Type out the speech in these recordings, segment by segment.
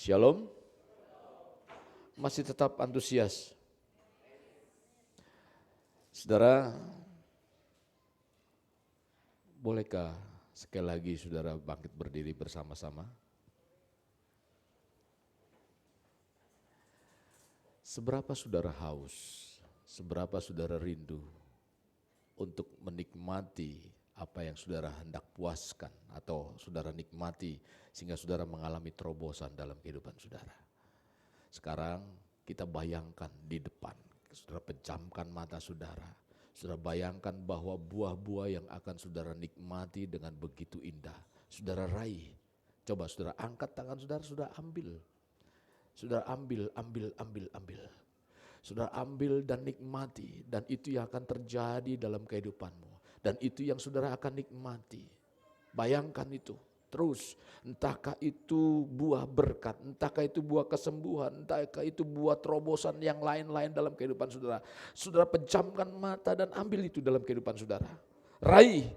Shalom. Masih tetap antusias. Saudara, bolehkah sekali lagi saudara bangkit berdiri bersama-sama? Seberapa saudara haus, seberapa saudara rindu untuk menikmati apa yang saudara hendak puaskan atau saudara nikmati sehingga saudara mengalami terobosan dalam kehidupan saudara. Sekarang kita bayangkan di depan, saudara pejamkan mata saudara. Saudara bayangkan bahwa buah-buah yang akan saudara nikmati dengan begitu indah. Saudara raih. Coba saudara angkat tangan saudara, saudara ambil. Saudara ambil. Saudara ambil dan nikmati, dan itu yang akan terjadi dalam kehidupanmu. Dan itu yang saudara akan nikmati. Bayangkan itu. Terus, entahkah itu buah berkat, entahkah itu buah kesembuhan, entahkah itu buah terobosan yang lain-lain dalam kehidupan saudara. Saudara pejamkan mata dan ambil itu dalam kehidupan saudara. Raih.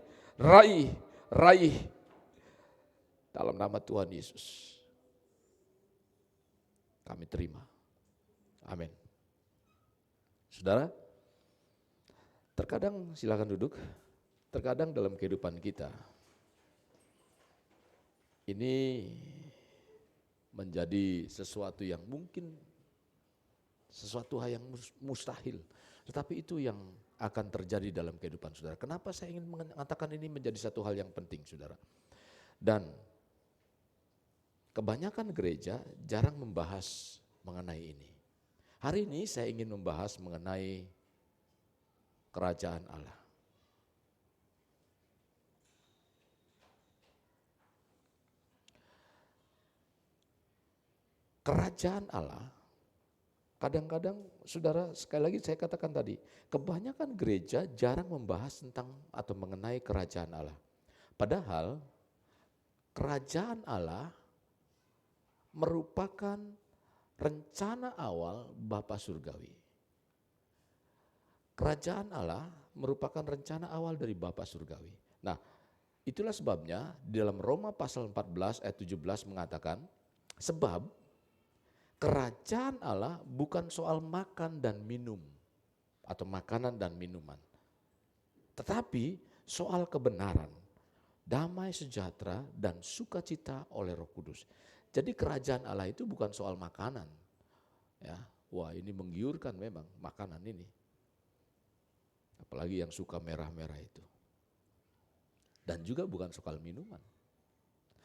Dalam nama Tuhan Yesus. Kami terima. Amin. Saudara, terkadang silakan duduk. Terkadang dalam kehidupan kita ini menjadi sesuatu yang mungkin sesuatu hal yang mustahil. Tetapi itu yang akan terjadi dalam kehidupan saudara. Kenapa saya ingin mengatakan ini menjadi satu hal yang penting saudara. Dan kebanyakan gereja jarang membahas mengenai ini. Hari ini saya ingin membahas mengenai kerajaan Allah. Kerajaan Allah, kadang-kadang saudara sekali lagi saya katakan tadi, kebanyakan gereja jarang membahas tentang atau mengenai kerajaan Allah. Padahal kerajaan Allah merupakan rencana awal Bapa Surgawi. Kerajaan Allah merupakan rencana awal dari Bapa Surgawi. Nah, itulah sebabnya di dalam Roma pasal 14 ayat 17 mengatakan, sebab kerajaan Allah bukan soal makan dan minum atau makanan dan minuman. Tetapi soal kebenaran, damai sejahtera dan sukacita oleh Roh Kudus. Jadi kerajaan Allah itu bukan soal makanan. Ya, wah ini menggiurkan memang makanan ini. Apalagi yang suka merah-merah itu. Dan juga bukan soal minuman.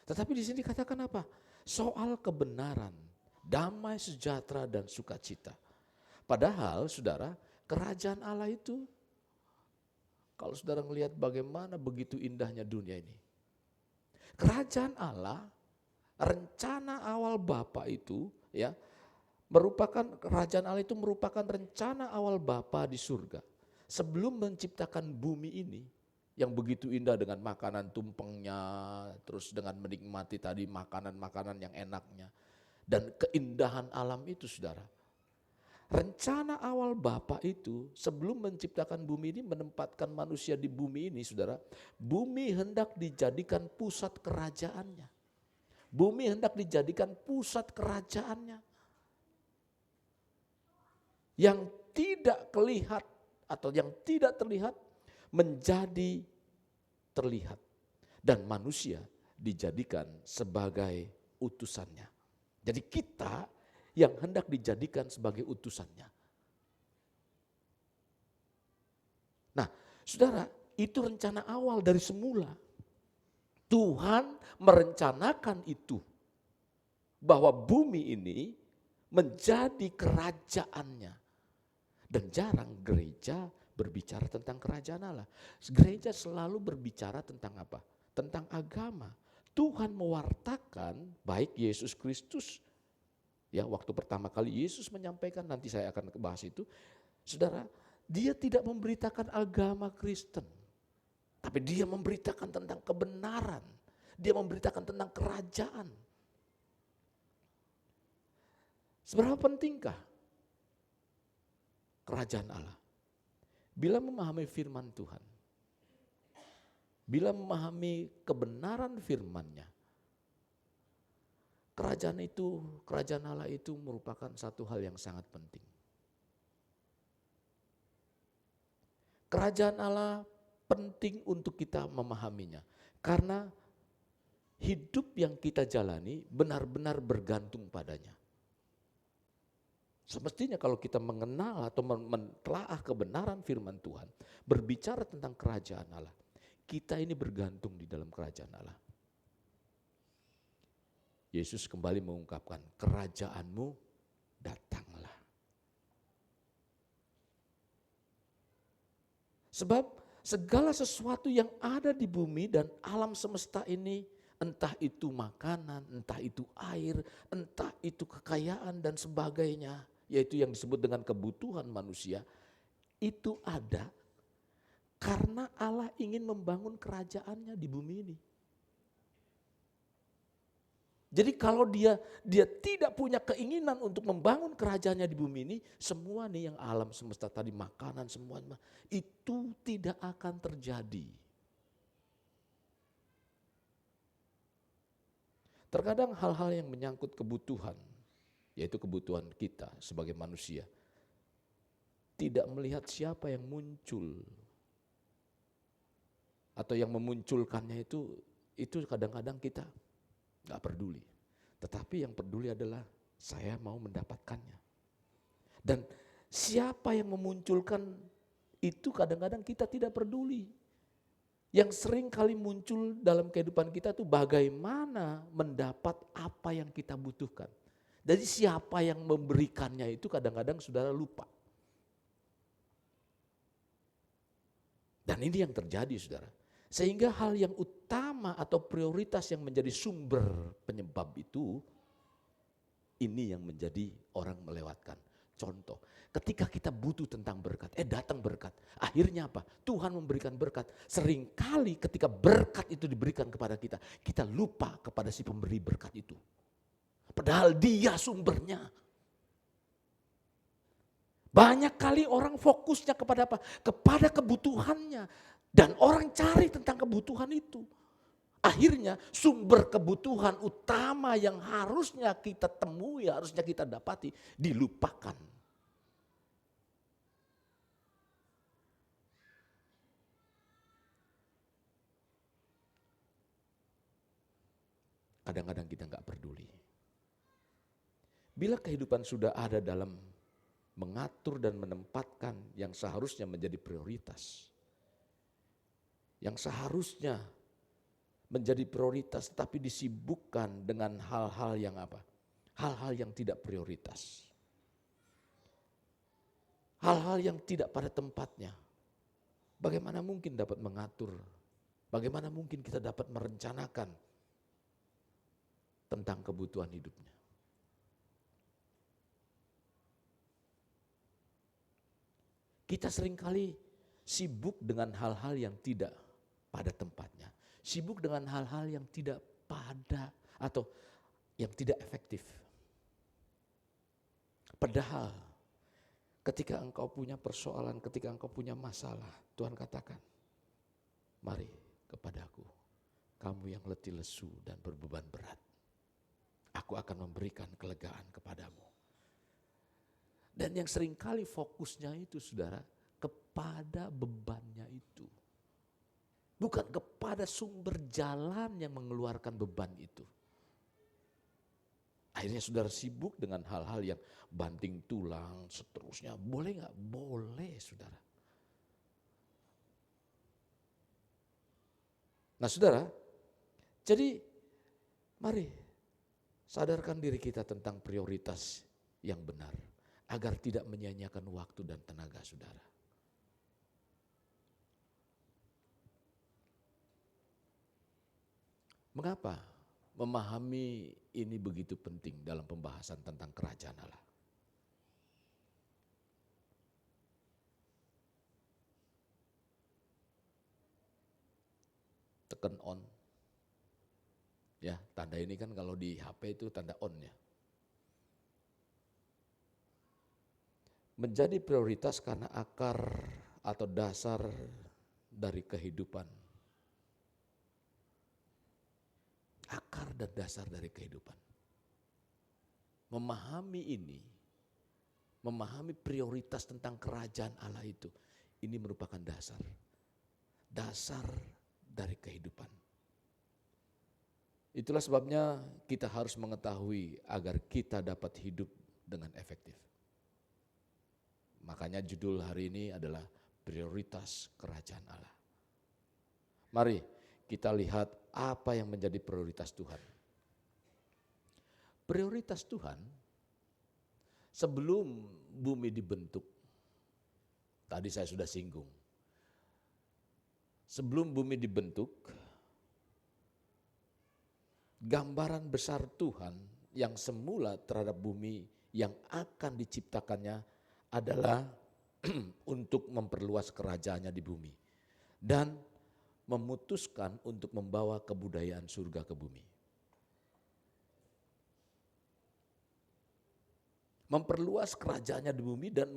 Tetapi di sini dikatakan apa? Soal kebenaran, damai sejahtera dan sukacita. Padahal saudara, kerajaan Allah itu, kalau saudara melihat bagaimana begitu indahnya dunia ini. Kerajaan Allah, rencana awal Bapa itu, ya, kerajaan Allah itu merupakan rencana awal Bapa di surga. Sebelum menciptakan bumi ini, yang begitu indah dengan makanan tumpengnya, terus dengan menikmati tadi makanan-makanan yang enaknya. Dan keindahan alam itu saudara. Rencana awal Bapa itu sebelum menciptakan bumi ini, menempatkan manusia di bumi ini saudara. Bumi hendak dijadikan pusat kerajaannya. Bumi hendak dijadikan pusat kerajaannya. Yang tidak terlihat atau yang tidak terlihat menjadi terlihat. Dan manusia dijadikan sebagai utusannya. Jadi kita yang hendak dijadikan sebagai utusannya. Nah, saudara, itu rencana awal dari semula. Tuhan merencanakan itu. Bahwa bumi ini menjadi kerajaannya. Dan jarang gereja berbicara tentang kerajaan Allah. Gereja selalu berbicara tentang apa? Tentang agama. Tuhan mewartakan baik Yesus Kristus. Ya, waktu pertama kali Yesus menyampaikan, nanti saya akan bahas itu. Saudara, dia tidak memberitakan agama Kristen. Tapi dia memberitakan tentang kebenaran. Dia memberitakan tentang kerajaan. Seberapa pentingkah kerajaan Allah? Bila memahami firman Tuhan, bila memahami kebenaran firman-Nya, kerajaan Allah itu merupakan satu hal yang sangat penting. Kerajaan Allah penting untuk kita memahaminya. Karena hidup yang kita jalani benar-benar bergantung padanya. Semestinya kalau kita mengenal atau mentelaah kebenaran firman Tuhan, berbicara tentang kerajaan Allah, kita ini bergantung di dalam kerajaan Allah. Yesus kembali mengungkapkan, kerajaanmu datanglah. Sebab segala sesuatu yang ada di bumi dan alam semesta ini, entah itu makanan, entah itu air, entah itu kekayaan dan sebagainya, yaitu yang disebut dengan kebutuhan manusia, itu ada karena Allah ingin membangun kerajaannya di bumi ini. Jadi kalau dia tidak punya keinginan untuk membangun kerajaannya di bumi ini, semua nih yang alam semesta tadi, makanan semuanya, itu tidak akan terjadi. Terkadang hal-hal yang menyangkut kebutuhan, yaitu kebutuhan kita sebagai manusia, tidak melihat siapa yang muncul atau yang memunculkannya itu kadang-kadang kita gak peduli. Tetapi yang peduli adalah saya mau mendapatkannya. Dan siapa yang memunculkan itu kadang-kadang kita tidak peduli. Yang sering kali muncul dalam kehidupan kita tuh bagaimana mendapat apa yang kita butuhkan. Jadi siapa yang memberikannya itu kadang-kadang saudara lupa. Dan ini yang terjadi saudara. Sehingga hal yang utama atau prioritas yang menjadi sumber penyebab itu, ini yang menjadi orang melewatkan. Contoh, ketika kita butuh tentang berkat, datang berkat. Akhirnya apa? Tuhan memberikan berkat. Seringkali ketika berkat itu diberikan kepada kita, kita lupa kepada si pemberi berkat itu. Padahal dia sumbernya. Banyak kali orang fokusnya kepada apa? Kepada kebutuhannya. Dan orang cari tentang kebutuhan itu. Akhirnya sumber kebutuhan utama yang harusnya kita temui, harusnya kita dapati, dilupakan. Kadang-kadang kita nggak peduli. Bila kehidupan sudah ada dalam mengatur dan menempatkan yang seharusnya menjadi prioritas, yang seharusnya menjadi prioritas tapi disibukkan dengan hal-hal yang apa? Hal-hal yang tidak prioritas. Hal-hal yang tidak pada tempatnya. Bagaimana mungkin dapat mengatur? Bagaimana mungkin kita dapat merencanakan tentang kebutuhan hidupnya? Kita seringkali sibuk dengan hal-hal yang tidak pada tempatnya. Sibuk dengan hal-hal yang tidak pada atau yang tidak efektif. Padahal ketika engkau punya persoalan, ketika engkau punya masalah, Tuhan katakan, mari kepadaku, kamu yang letih lesu dan berbeban berat. Aku akan memberikan kelegaan kepadamu. Dan yang seringkali fokusnya itu saudara, kepada bebannya itu. Bukan kepada sumber jalan yang mengeluarkan beban itu. Akhirnya saudara sibuk dengan hal-hal yang banting tulang, seterusnya. Boleh gak? Boleh saudara. Nah saudara, jadi mari sadarkan diri kita tentang prioritas yang benar. Agar tidak menyia-nyiakan waktu dan tenaga saudara. Mengapa memahami ini begitu penting dalam pembahasan tentang kerajaan Allah? Tekan on. Ya, tanda ini kan kalau di HP itu tanda on ya. Menjadi prioritas karena akar atau dasar dari kehidupan. Akar dan dasar dari kehidupan. memahami ini, memahami prioritas tentang kerajaan Allah itu, ini merupakan dasar dari kehidupan. Itulah sebabnya kita harus mengetahui agar kita dapat hidup dengan efektif. Makanya judul hari ini adalah prioritas kerajaan Allah. Mari kita lihat apa yang menjadi prioritas Tuhan. Prioritas Tuhan sebelum bumi dibentuk, tadi saya sudah singgung. Sebelum bumi dibentuk, gambaran besar Tuhan yang semula terhadap bumi yang akan diciptakannya adalah untuk memperluas kerajaannya di bumi. Dan memutuskan untuk membawa kebudayaan surga ke bumi. Memperluas kerajaannya di bumi dan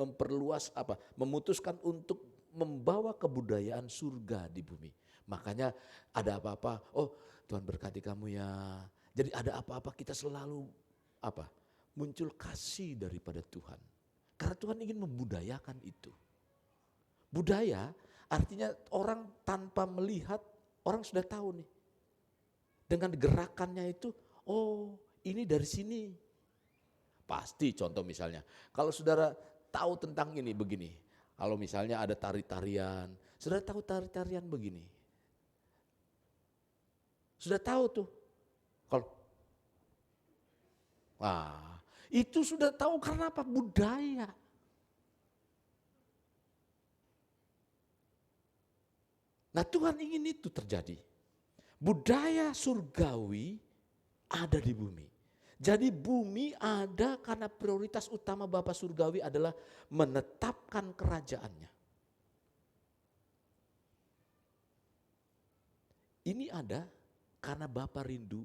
memutuskan untuk membawa kebudayaan surga di bumi. Makanya ada apa-apa, oh Tuhan berkati kamu ya. Jadi ada apa-apa kita selalu muncul kasih daripada Tuhan. Karena Tuhan ingin membudayakan itu. Budaya artinya orang tanpa melihat, orang sudah tahu nih. Dengan gerakannya itu, oh ini dari sini. Pasti contoh misalnya, kalau saudara tahu tentang ini begini. Kalau misalnya ada tari-tarian, saudara tahu tari-tarian begini. Sudah tahu tuh. Itu sudah tahu karena apa? Budaya. Nah Tuhan ingin itu terjadi. Budaya surgawi ada di bumi. Jadi bumi ada karena prioritas utama Bapa Surgawi adalah menetapkan kerajaannya. Ini ada karena Bapa rindu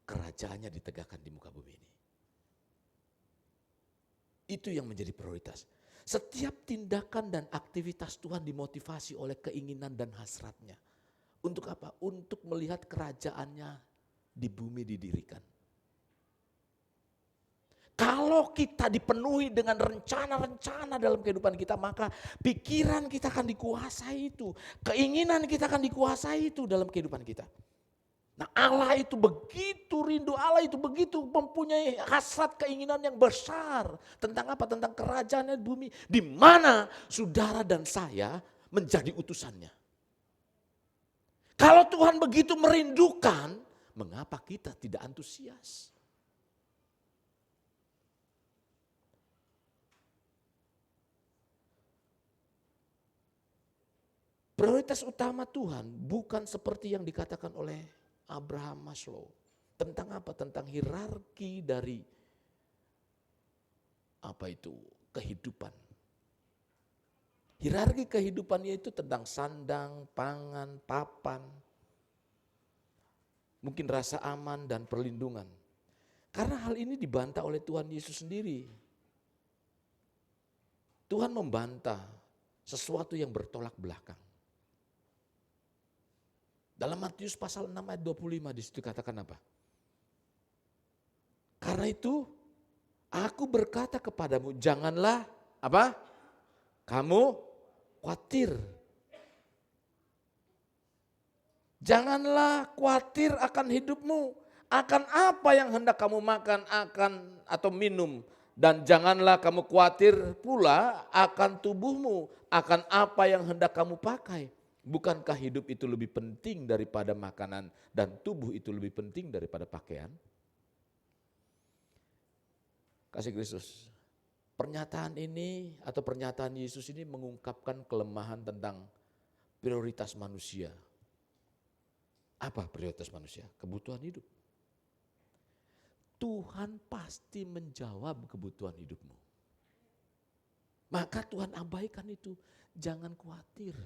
kerajaannya ditegakkan di muka bumi ini. Itu yang menjadi prioritas. Setiap tindakan dan aktivitas Tuhan dimotivasi oleh keinginan dan hasratnya. Untuk apa? Untuk melihat kerajaannya di bumi didirikan. Kalau kita dipenuhi dengan rencana-rencana dalam kehidupan kita, maka pikiran kita akan dikuasai itu. Keinginan kita akan dikuasai itu dalam kehidupan kita. Nah Allah itu begitu rindu, Allah itu begitu mempunyai hasrat keinginan yang besar. Tentang apa? Tentang kerajaan di bumi. Di mana saudara dan saya menjadi utusannya. Kalau Tuhan begitu merindukan, mengapa kita tidak antusias? Prioritas utama Tuhan bukan seperti yang dikatakan oleh Abraham Maslow. Tentang apa? Tentang hierarki dari kehidupan. Hierarki kehidupannya itu tentang sandang, pangan, papan. Mungkin rasa aman dan perlindungan. Karena hal ini dibantah oleh Tuhan Yesus sendiri. Tuhan membantah sesuatu yang bertolak belakang. Dalam Matius pasal 6 ayat 25 di situ katakan apa? Karena itu aku berkata kepadamu, janganlah kamu khawatir. Janganlah khawatir akan hidupmu, akan apa yang hendak kamu makan atau minum. Dan janganlah kamu khawatir pula akan tubuhmu, akan apa yang hendak kamu pakai. Bukankah hidup itu lebih penting daripada makanan dan tubuh itu lebih penting daripada pakaian? Kasih Kristus. Pernyataan ini atau pernyataan Yesus ini mengungkapkan kelemahan tentang prioritas manusia. Apa prioritas manusia? Kebutuhan hidup. Tuhan pasti menjawab kebutuhan hidupmu. Maka Tuhan abaikan itu. Jangan khawatir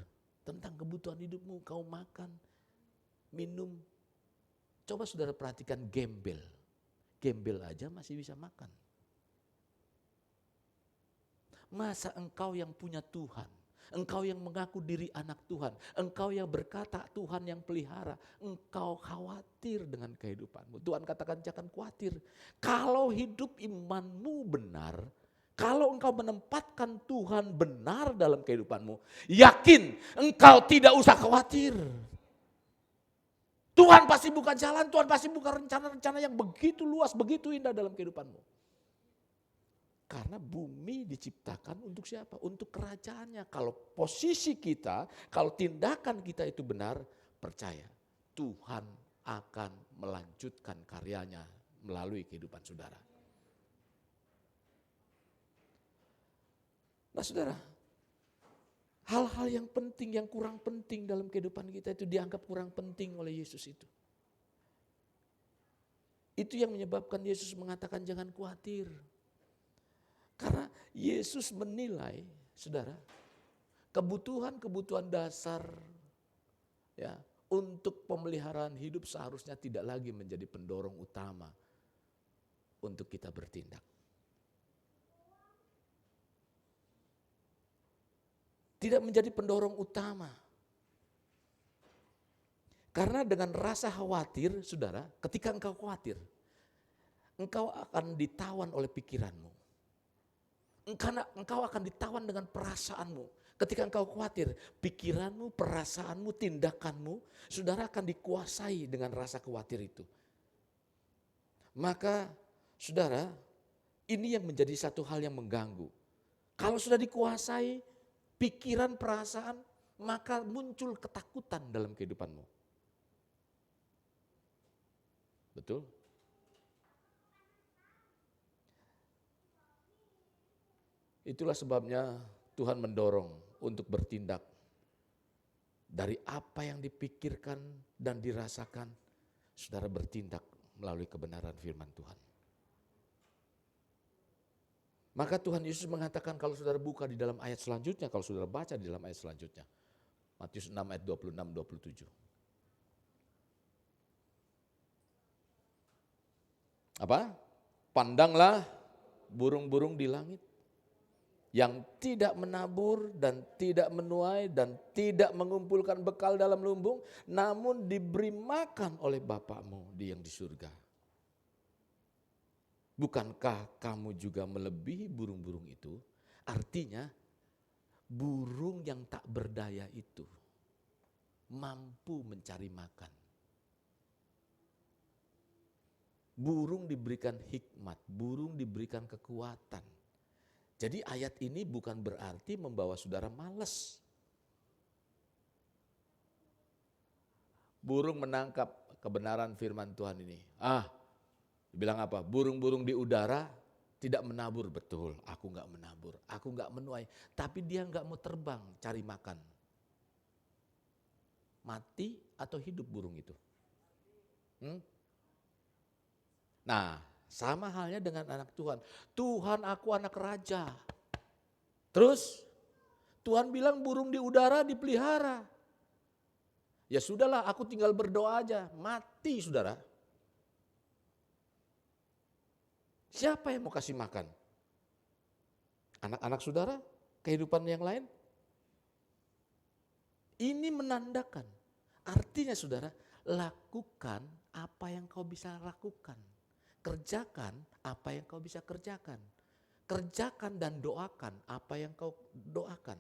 tentang kebutuhan hidupmu, kau makan, minum. Coba saudara perhatikan gembel. Gembel aja masih bisa makan. Masa engkau yang punya Tuhan, Engkau yang mengaku diri anak Tuhan. Engkau yang berkata Tuhan yang pelihara. Engkau khawatir dengan kehidupanmu. Tuhan katakan jangan khawatir. Kalau hidup imanmu benar, kalau engkau menempatkan Tuhan benar dalam kehidupanmu, yakin engkau tidak usah khawatir. Tuhan pasti buka jalan, Tuhan pasti buka rencana-rencana yang begitu luas, begitu indah dalam kehidupanmu. Karena bumi diciptakan untuk siapa? Untuk kerajaannya. Kalau posisi kita, kalau tindakan kita itu benar, percaya Tuhan akan melanjutkan karyanya melalui kehidupan saudara. Nah saudara, hal-hal yang penting, yang kurang penting dalam kehidupan kita itu dianggap kurang penting oleh Yesus itu. Itu yang menyebabkan Yesus mengatakan jangan khawatir. Karena Yesus menilai, saudara, kebutuhan-kebutuhan dasar ya untuk pemeliharaan hidup seharusnya tidak lagi menjadi pendorong utama untuk kita bertindak. Tidak menjadi pendorong utama. Karena dengan rasa khawatir, saudara, ketika engkau khawatir, engkau akan ditawan oleh pikiranmu. Engkau akan ditawan dengan perasaanmu. Ketika engkau khawatir, pikiranmu, perasaanmu, tindakanmu, saudara akan dikuasai dengan rasa khawatir itu. Maka, saudara, ini yang menjadi satu hal yang mengganggu. Kalau sudah dikuasai, pikiran, perasaan, maka muncul ketakutan dalam kehidupanmu. Betul? Itulah sebabnya Tuhan mendorong untuk bertindak. Dari apa yang dipikirkan dan dirasakan, saudara bertindak melalui kebenaran firman Tuhan. Maka Tuhan Yesus mengatakan kalau saudara buka di dalam ayat selanjutnya, kalau saudara baca di dalam ayat selanjutnya. Matius 6 ayat 26-27. Apa? Pandanglah burung-burung di langit yang tidak menabur dan tidak menuai dan tidak mengumpulkan bekal dalam lumbung, namun diberi makan oleh Bapakmu yang di surga. Bukankah kamu juga melebihi burung-burung itu? Artinya burung yang tak berdaya itu mampu mencari makan. Burung diberikan hikmat, burung diberikan kekuatan. Jadi ayat ini bukan berarti membawa saudara malas. Burung menangkap kebenaran firman Tuhan ini. Bilang apa? Burung-burung di udara tidak menabur. Betul, aku gak menabur, aku gak menuai. Tapi dia gak mau terbang cari makan. Mati atau hidup burung itu? Nah, sama halnya dengan anak Tuhan. Tuhan, aku anak raja. Terus Tuhan bilang burung di udara dipelihara. Ya sudahlah, aku tinggal berdoa aja. Mati saudara. Siapa yang mau kasih makan? Anak-anak saudara? Kehidupan yang lain? Ini menandakan. Artinya saudara, lakukan apa yang kau bisa lakukan. Kerjakan apa yang kau bisa kerjakan. Kerjakan dan doakan apa yang kau doakan.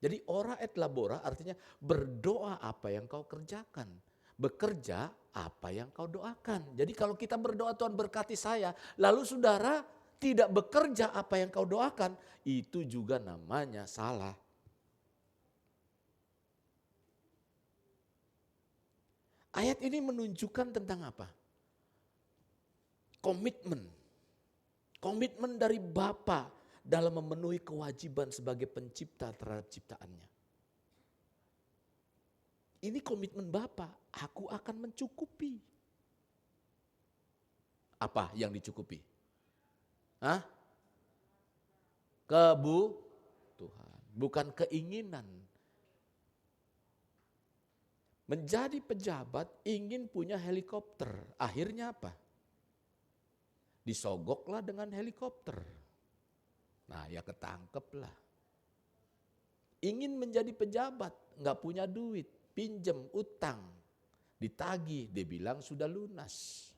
Jadi ora et labora artinya berdoa apa yang kau kerjakan. Bekerja apa yang kau doakan. Jadi kalau kita berdoa Tuhan berkati saya, lalu saudara tidak bekerja apa yang kau doakan, itu juga namanya salah. Ayat ini menunjukkan tentang apa? Komitmen. Komitmen dari Bapa dalam memenuhi kewajiban sebagai pencipta terhadap ciptaannya. Ini komitmen Bapa, aku akan mencukupi. Apa yang dicukupi? Kebutuhan, bukan keinginan. Menjadi pejabat ingin punya helikopter, akhirnya apa? Disogoklah dengan helikopter. Nah ya ketangkeplah. ingin menjadi pejabat, nggak punya duit, pinjem, utang, ditagih, dia bilang sudah lunas.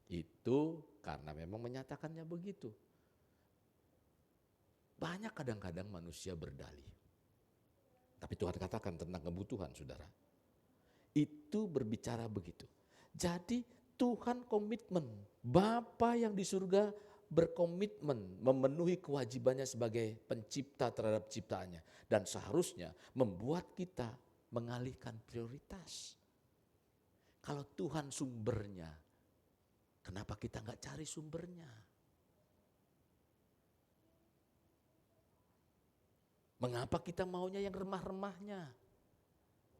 Itu karena memang menyatakannya begitu. Banyak kadang-kadang manusia berdalih. Tapi Tuhan katakan tentang kebutuhan, saudara. Itu berbicara begitu. Jadi Tuhan komitmen, Bapa yang di surga berkomitmen memenuhi kewajibannya sebagai pencipta terhadap ciptaannya. Dan seharusnya membuat kita mengalihkan prioritas. Kalau Tuhan sumbernya, kenapa kita nggak cari sumbernya? Mengapa kita maunya yang remah-remahnya,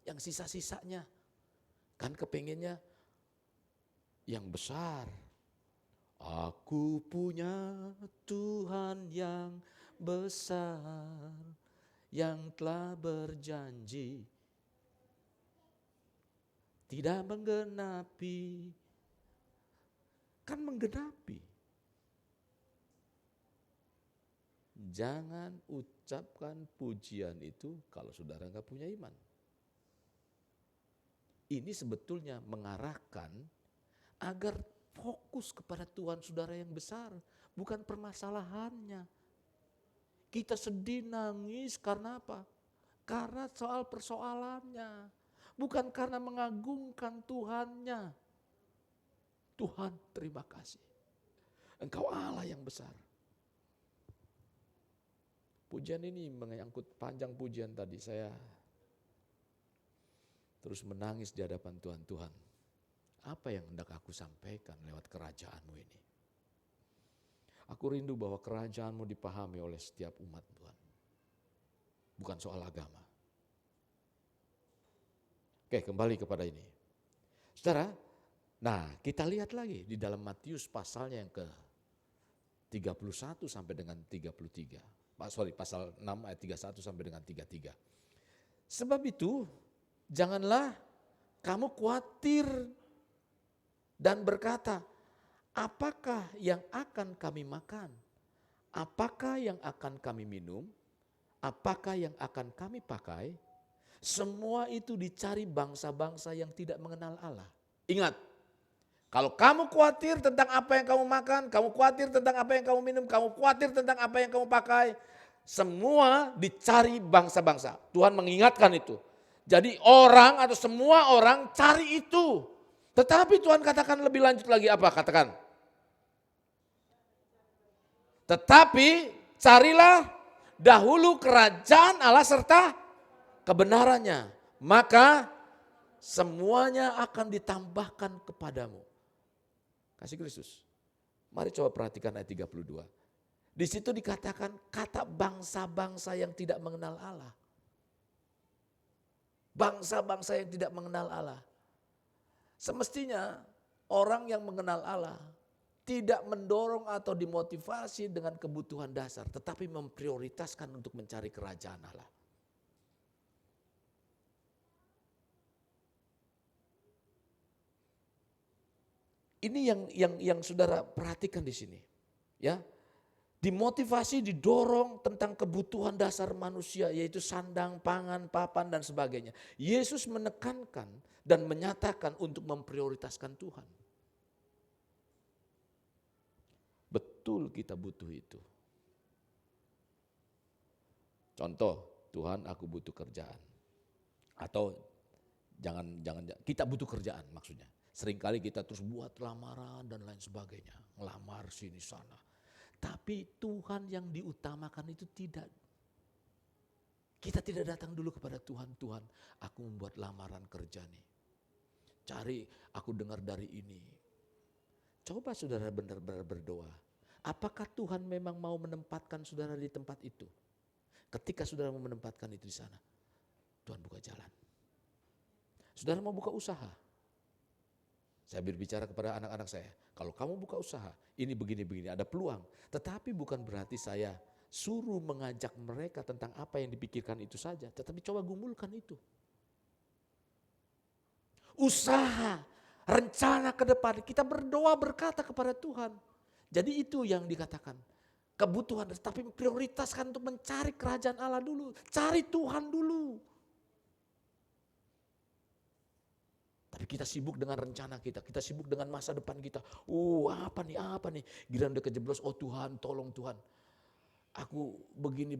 yang sisa-sisanya? Kan kepengennya yang besar. Aku punya Tuhan yang besar, yang telah berjanji tidak menggenapi. Kan menggenapi. Jangan ucapkan pujian itu kalau saudara nggak punya iman. Ini sebetulnya mengarahkan agar fokus kepada Tuhan saudara yang besar, bukan permasalahannya. Kita sedih nangis karena apa? Karena soal persoalannya, bukan karena mengagungkan Tuhannya. Tuhan, terima kasih. Engkau Allah yang besar. Pujian ini mengangkut panjang pujian tadi, saya terus menangis di hadapan Tuhan. Tuhan, apa yang hendak aku sampaikan lewat kerajaan-Mu ini? Aku rindu bahwa kerajaan-Mu dipahami oleh setiap umat Tuhan. Bukan soal agama. Oke, kembali kepada ini. Saudara, nah kita lihat lagi di dalam Matius pasalnya yang ke 31 sampai dengan 33. Pasal 6 ayat 31 sampai dengan 33. Sebab itu, janganlah kamu khawatir dan berkata, apakah yang akan kami makan? Apakah yang akan kami minum? Apakah yang akan kami pakai? Semua itu dicari bangsa-bangsa yang tidak mengenal Allah. Ingat, kalau kamu khawatir tentang apa yang kamu makan, kamu khawatir tentang apa yang kamu minum, kamu khawatir tentang apa yang kamu pakai, semua dicari bangsa-bangsa. Tuhan mengingatkan itu. Jadi orang atau semua orang cari itu. Tetapi Tuhan katakan lebih lanjut lagi apa? Katakan. Tetapi carilah dahulu kerajaan Allah serta kebenarannya. Maka semuanya akan ditambahkan kepadamu. Kasih Kristus. Mari coba perhatikan ayat 32. Di situ dikatakan kata bangsa-bangsa yang tidak mengenal Allah. Bangsa-bangsa yang tidak mengenal Allah. Semestinya orang yang mengenal Allah tidak mendorong atau dimotivasi dengan kebutuhan dasar, tetapi memprioritaskan untuk mencari kerajaan Allah. Ini yang saudara perhatikan di sini, ya. Dimotivasi, didorong tentang kebutuhan dasar manusia, yaitu sandang, pangan, papan, dan sebagainya. Yesus menekankan dan menyatakan untuk memprioritaskan Tuhan. Betul kita butuh itu. Contoh, Tuhan aku butuh kerjaan. Atau jangan kita butuh kerjaan maksudnya. Seringkali kita terus buat lamaran dan lain sebagainya. Ngelamar sini sana. Tapi Tuhan yang diutamakan itu tidak. Kita tidak datang dulu kepada Tuhan. Tuhan, aku membuat lamaran kerja nih. Cari, aku dengar dari ini. Coba saudara benar-benar berdoa. Apakah Tuhan memang mau menempatkan saudara di tempat itu? Ketika saudara mau menempatkan itu di sana, Tuhan buka jalan. Saudara mau buka usaha. Saya berbicara kepada anak-anak saya, kalau kamu buka usaha, ini begini-begini, ada peluang. Tetapi bukan berarti saya suruh mengajak mereka tentang apa yang dipikirkan itu saja. Tetapi coba gumulkan itu. Usaha, rencana ke depan, kita berdoa berkata kepada Tuhan. Jadi itu yang dikatakan, kebutuhan, tapi prioritaskan untuk mencari kerajaan Allah dulu, cari Tuhan dulu. Tapi kita sibuk dengan rencana kita sibuk dengan masa depan kita. Apa nih, giliran udah kejeblos, Tuhan tolong Tuhan. Aku begini.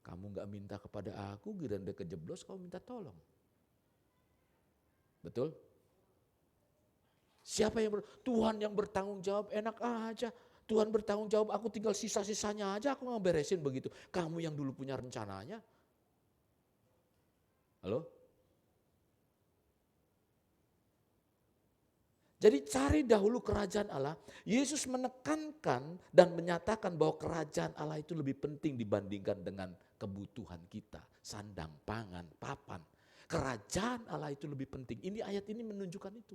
Kamu gak minta kepada aku, giliran udah kejeblos kamu minta tolong. Betul? Siapa yang Tuhan yang bertanggung jawab, enak aja. Tuhan bertanggung jawab, aku tinggal sisa-sisanya aja, aku ngeberesin begitu. Kamu yang dulu punya rencananya. Halo? Jadi cari dahulu kerajaan Allah. Yesus menekankan dan menyatakan bahwa kerajaan Allah itu lebih penting dibandingkan dengan kebutuhan kita. Sandang, pangan, papan. Kerajaan Allah itu lebih penting. Ini ayat ini menunjukkan itu.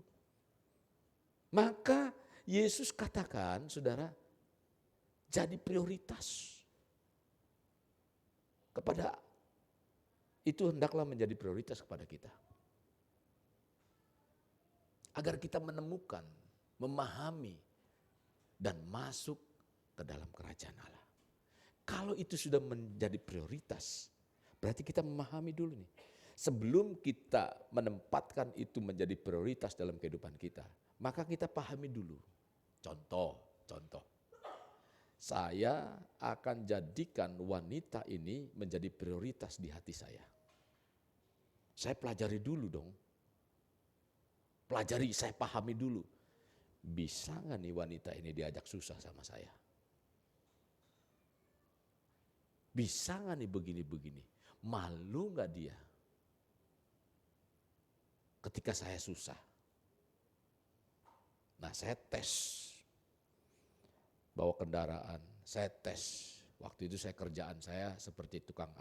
Maka Yesus katakan, saudara, jadi prioritas. Kepada itu hendaklah menjadi prioritas kepada kita. Agar kita menemukan, memahami, dan masuk ke dalam kerajaan Allah. Kalau itu sudah menjadi prioritas, berarti kita memahami dulu nih. Sebelum kita menempatkan itu menjadi prioritas dalam kehidupan kita, maka kita pahami dulu. Contoh. Saya akan jadikan wanita ini menjadi prioritas di hati saya. Saya pelajari dulu dong. Saya pahami dulu. Bisa gak nih wanita ini diajak susah sama saya? Bisa gak nih begini-begini? Malu gak dia? Ketika saya susah. Nah, saya tes. Bawa kendaraan, saya tes. Waktu itu kerjaan saya seperti tukang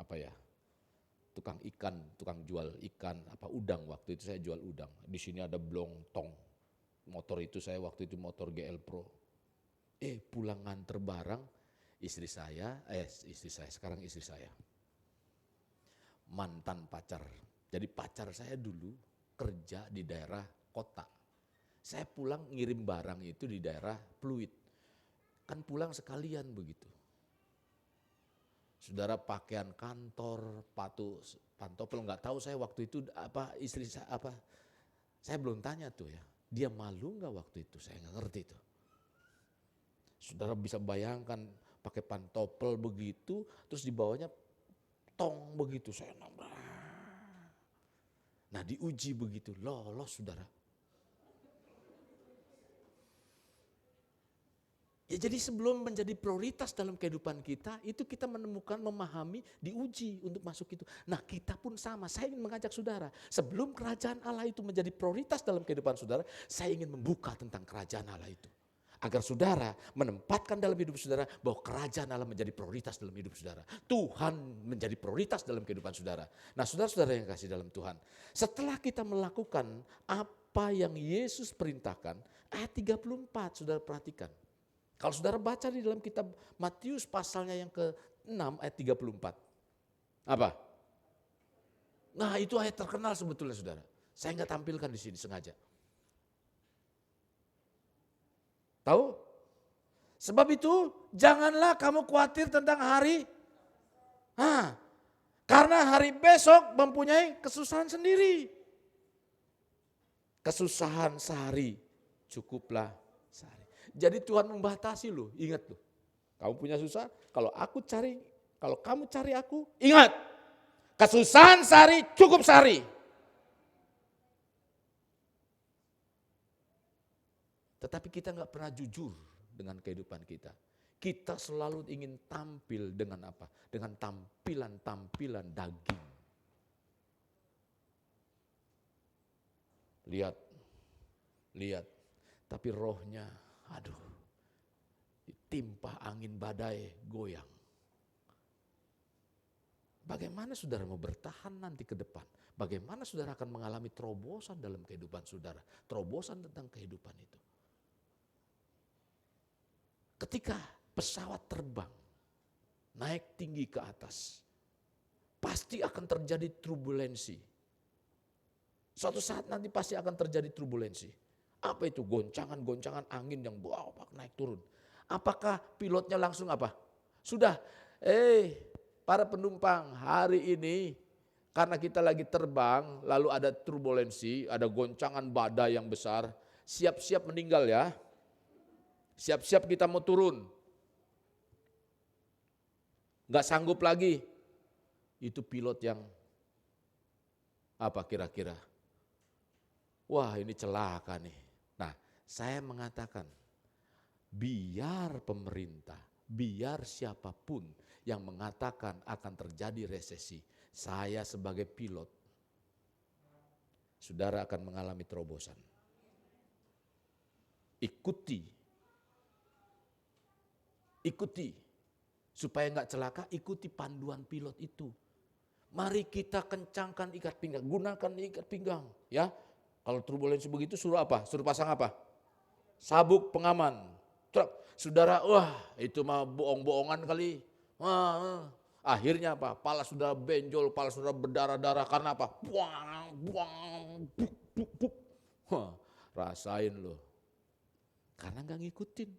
ikan, tukang jual ikan, udang. Waktu itu saya jual udang. Di sini ada blontong. Motor itu saya waktu itu motor GL Pro. Pulang nganter barang, istri saya, mantan pacar. Jadi pacar saya dulu kerja di daerah kota. Saya pulang ngirim barang itu di daerah Pluit. Kan pulang sekalian begitu. Saudara, pakaian kantor, pantopel, nggak tahu saya waktu itu istri saya saya belum tanya tuh ya. Dia malu nggak waktu itu? Saya nggak ngerti itu. Saudara bisa bayangkan pakai pantopel begitu, terus di bawahnya tong begitu, saya nambah. Nah, diuji begitu, lolos saudara. Ya, jadi sebelum menjadi prioritas dalam kehidupan kita, itu kita menemukan, memahami, diuji untuk masuk itu. Nah, kita pun sama. Saya ingin mengajak saudara, sebelum kerajaan Allah itu menjadi prioritas dalam kehidupan saudara, saya ingin membuka tentang kerajaan Allah itu. Agar saudara menempatkan dalam hidup saudara bahwa kerajaan Allah menjadi prioritas dalam hidup saudara. Tuhan menjadi prioritas dalam kehidupan saudara. Nah, saudara-saudara yang kasih dalam Tuhan, setelah kita melakukan apa yang Yesus perintahkan, ayat 34, saudara perhatikan. Kalau saudara baca di dalam kitab Matius pasalnya yang ke-6 ayat 34. Apa? Nah, itu ayat terkenal sebetulnya saudara. Saya nggak tampilkan di sini sengaja. Tahu? Sebab itu janganlah kamu khawatir tentang hari. Karena hari besok mempunyai kesusahan sendiri. Kesusahan sehari cukuplah sehari. Jadi Tuhan membatasi loh, ingat loh. Kamu punya susah, kalau kamu cari aku, ingat. Kesusahan sehari cukup sehari. Tetapi kita gak pernah jujur dengan kehidupan kita. Kita selalu ingin tampil dengan apa? Dengan tampilan-tampilan daging. Lihat. Tapi rohnya, ditimpa angin badai goyang. Bagaimana saudara mau bertahan nanti ke depan? Bagaimana saudara akan mengalami terobosan dalam kehidupan saudara? Terobosan tentang kehidupan itu. Ketika pesawat terbang, naik tinggi ke atas, pasti akan terjadi turbulensi. Suatu saat nanti pasti akan terjadi turbulensi. Apa itu? Goncangan-goncangan angin yang naik turun. Apakah pilotnya langsung apa? Sudah, para penumpang hari ini karena kita lagi terbang, lalu ada turbulensi, ada goncangan badai yang besar, siap-siap meninggal ya. Siap-siap kita mau turun. Gak sanggup lagi. Itu pilot yang apa kira-kira? Wah, ini celaka nih. Nah, saya mengatakan, biar pemerintah, biar siapapun yang mengatakan akan terjadi resesi, saya sebagai pilot, saudara akan mengalami terobosan. Ikuti, supaya nggak celaka, ikuti panduan pilot itu. Mari kita kencangkan ikat pinggang, gunakan ikat pinggang, ya. Kalau turbulensi begitu suruh apa? Suruh pasang apa? Sabuk pengaman. Truk, saudara, wah itu mah bohong-bohongan kali. Akhirnya apa? Pala sudah benjol, pala sudah berdarah-darah karena apa? Buang, buang, buk, buk, buk. Rasain loh. Karena gak ngikutin.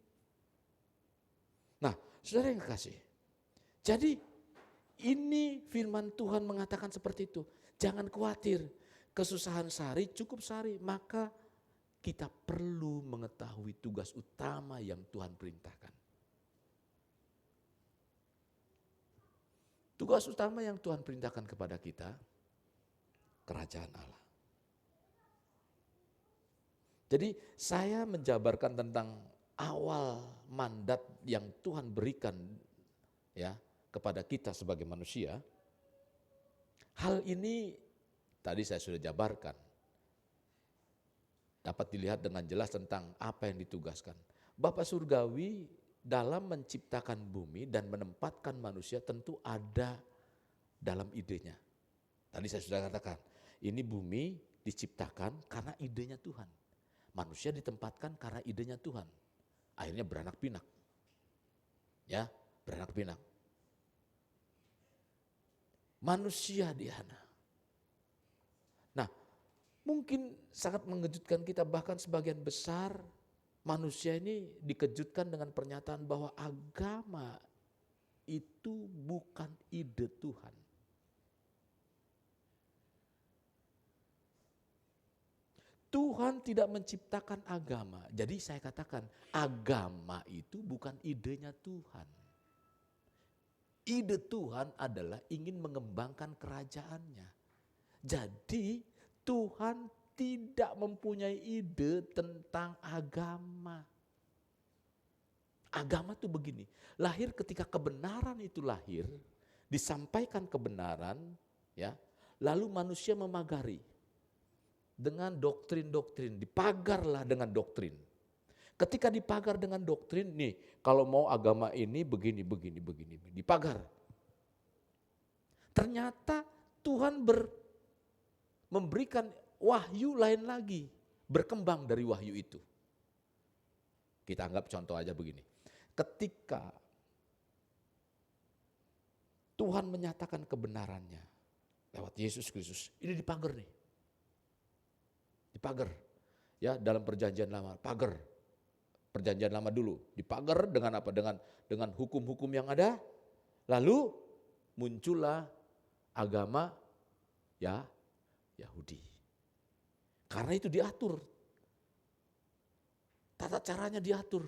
Nah, saudara yang kasih. Jadi ini firman Tuhan mengatakan seperti itu. Jangan khawatir, kesusahan sehari cukup sehari. Maka kita perlu mengetahui tugas utama yang Tuhan perintahkan. Tugas utama yang Tuhan perintahkan kepada kita, kerajaan Allah. Jadi saya menjabarkan tentang awal mandat yang Tuhan berikan ya kepada kita sebagai manusia. Hal ini tadi saya sudah jabarkan. Dapat dilihat dengan jelas tentang apa yang ditugaskan. Bapa Surgawi dalam menciptakan bumi dan menempatkan manusia tentu ada dalam idenya. Tadi saya sudah katakan, ini bumi diciptakan karena idenya Tuhan. Manusia ditempatkan karena idenya Tuhan. Akhirnya beranak pinak. Ya, beranak pinak. Manusia Diana. Nah, mungkin sangat mengejutkan kita, bahkan sebagian besar manusia ini dikejutkan dengan pernyataan bahwa agama itu bukan ide Tuhan. Tuhan tidak menciptakan agama. Jadi saya katakan agama itu bukan idenya Tuhan. Ide Tuhan adalah ingin mengembangkan kerajaannya. Jadi Tuhan tidak mempunyai ide tentang agama. Agama itu begini, lahir ketika kebenaran itu lahir, disampaikan kebenaran, ya, lalu manusia memagari dengan doktrin-doktrin, dipagarlah dengan doktrin. Ketika dipagar dengan doktrin, nih kalau mau agama ini begini, dipagar. Ternyata Tuhan memberikan wahyu lain lagi, berkembang dari wahyu itu. Kita anggap contoh aja begini. Ketika Tuhan menyatakan kebenarannya lewat Yesus Kristus, ini dipagar nih. Dipagar. Ya, dalam perjanjian lama, pagar. Perjanjian lama dulu, dipagar dengan apa? Dengan hukum-hukum yang ada. Lalu muncullah agama ya Yahudi. Karena itu diatur. Tata caranya diatur.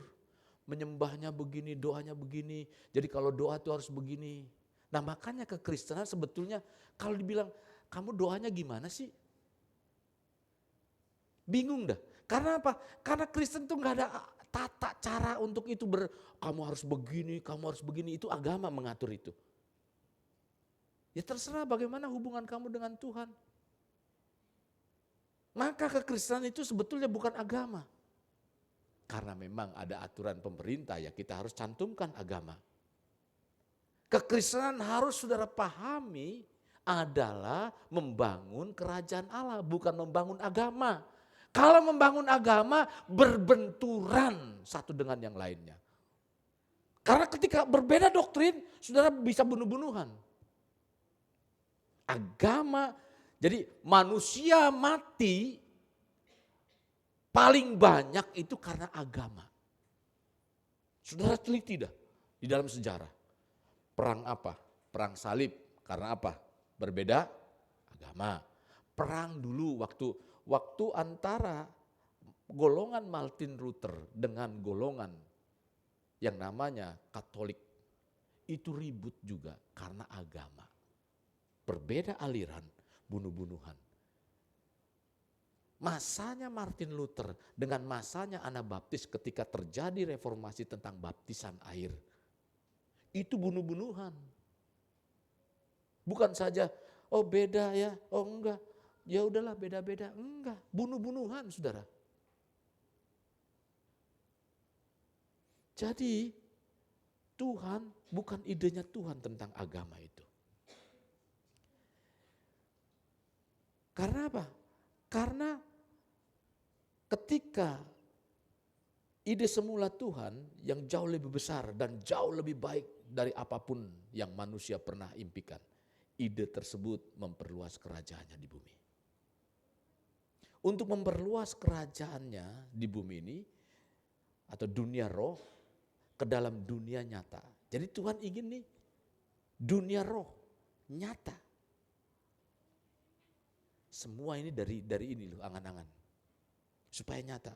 Menyembahnya begini, doanya begini. Jadi kalau doa itu harus begini. Nah, makanya kekristenan sebetulnya kalau dibilang kamu doanya gimana sih? Bingung dah. Karena apa? Karena Kristen tuh gak ada tata cara untuk itu. Kamu harus begini, kamu harus begini. Itu agama mengatur itu. Ya terserah bagaimana hubungan kamu dengan Tuhan. Maka kekristenan itu sebetulnya bukan agama. Karena memang ada aturan pemerintah, ya kita harus cantumkan agama. Kekristenan harus saudara pahami adalah membangun kerajaan Allah, bukan membangun agama. Kalau membangun agama berbenturan satu dengan yang lainnya. Karena ketika berbeda doktrin, saudara bisa bunuh-bunuhan. Agama, jadi manusia mati paling banyak itu karena agama. Saudara teliti dah di dalam sejarah. Perang apa? Perang salib. Karena apa? Berbeda agama. Perang dulu waktu antara golongan Martin Luther dengan golongan yang namanya Katolik. Itu ribut juga karena agama. Berbeda aliran, bunuh-bunuhan. Masanya Martin Luther dengan masanya Anabaptis ketika terjadi reformasi tentang baptisan air. Itu bunuh-bunuhan. Bukan saja, oh beda ya, oh enggak. Ya udahlah beda-beda, enggak. Bunuh-bunuhan saudara. Jadi Tuhan, bukan idenya Tuhan tentang agama itu. Karena apa? Karena ketika ide semula Tuhan yang jauh lebih besar dan jauh lebih baik dari apapun yang manusia pernah impikan. Ide tersebut memperluas kerajaannya di bumi. Untuk memperluas kerajaannya di bumi ini atau dunia roh ke dalam dunia nyata. Jadi Tuhan ingin nih dunia roh nyata. Semua ini dari ini loh, angan-angan. Supaya nyata.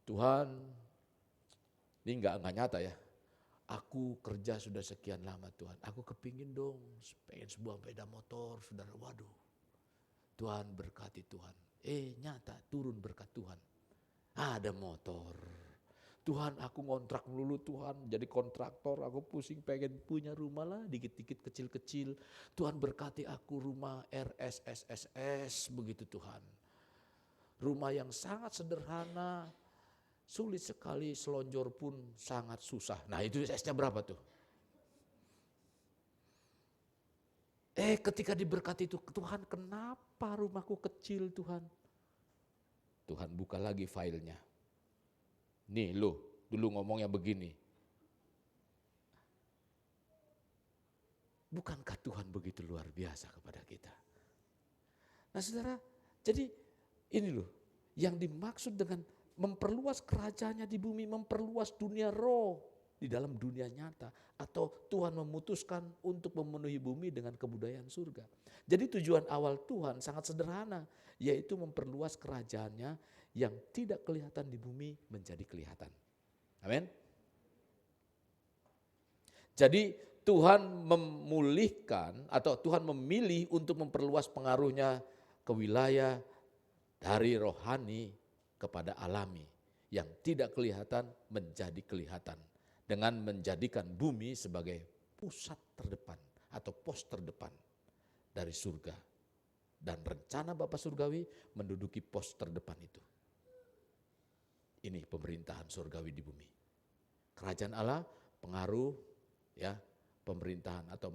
Tuhan, ini enggak nyata ya. Aku kerja sudah sekian lama Tuhan. Aku kepingin dong, pengen sebuah sepeda motor, saudara. Waduh, Tuhan berkati Tuhan. Nyata turun berkat Tuhan. Ada motor. Tuhan aku ngontrak melulu Tuhan, jadi kontraktor, aku pusing pengen punya rumah lah, dikit-dikit kecil-kecil. Tuhan berkati aku rumah RSSSS, begitu Tuhan. Rumah yang sangat sederhana, sulit sekali, selonjor pun sangat susah. Nah itu S-nya berapa tuh? Ketika diberkati itu, Tuhan kenapa rumahku kecil Tuhan? Tuhan buka lagi filenya. Nih lo, dulu ngomongnya begini. Bukankah Tuhan begitu luar biasa kepada kita? Nah saudara, jadi ini loh yang dimaksud dengan memperluas kerajaannya di bumi, memperluas dunia roh di dalam dunia nyata. Atau Tuhan memutuskan untuk memenuhi bumi dengan kebudayaan surga. Jadi tujuan awal Tuhan sangat sederhana, yaitu memperluas kerajaannya yang tidak kelihatan di bumi menjadi kelihatan. Amin. Jadi Tuhan memulihkan atau Tuhan memilih untuk memperluas pengaruhnya ke wilayah dari rohani kepada alami yang tidak kelihatan menjadi kelihatan dengan menjadikan bumi sebagai pusat terdepan atau pos terdepan dari surga dan rencana Bapa Surgawi menduduki pos terdepan itu. Ini pemerintahan surgawi di bumi. Kerajaan Allah pengaruh ya pemerintahan atau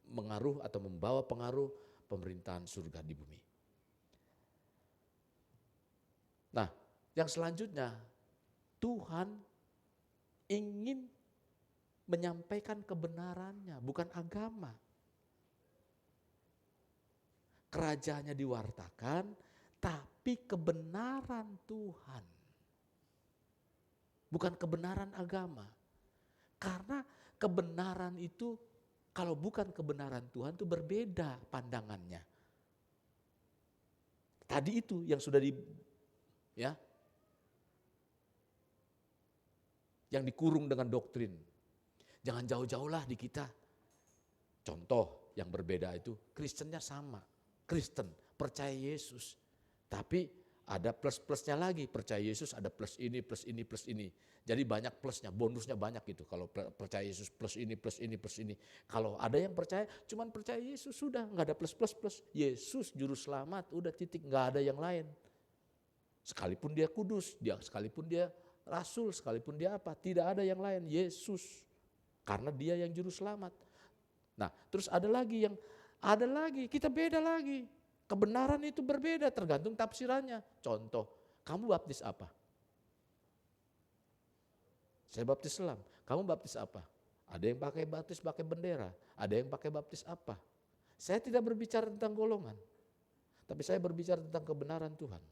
mengaruh atau membawa pengaruh pemerintahan surga di bumi. Nah, yang selanjutnya Tuhan ingin menyampaikan kebenarannya, bukan agama. Kerajaannya diwartakan, tapi kebenaran Tuhan. Bukan kebenaran agama. Karena kebenaran itu, kalau bukan kebenaran Tuhan itu berbeda pandangannya. Tadi itu yang sudah yang dikurung dengan doktrin. Jangan jauh-jauh lah di kita. Contoh yang berbeda itu, Kristennya sama. Kristen, percaya Yesus. Tapi ada plus-plusnya lagi, percaya Yesus ada plus ini, plus ini, plus ini. Jadi banyak plusnya, bonusnya banyak gitu. Kalau percaya Yesus plus ini, plus ini, plus ini. Kalau ada yang percaya, cuman percaya Yesus sudah, nggak ada plus. Yesus juru selamat, udah titik, nggak ada yang lain. Sekalipun dia kudus, sekalipun dia rasul, sekalipun dia apa, tidak ada yang lain, Yesus. Karena dia yang juru selamat. Nah, terus ada lagi, kita beda lagi. Kebenaran itu berbeda tergantung tafsirannya. Contoh, kamu baptis apa? Saya baptis Islam. Kamu baptis apa? Ada yang pakai bendera. Ada yang pakai baptis apa? Saya tidak berbicara tentang golongan. Tapi saya berbicara tentang kebenaran Tuhan.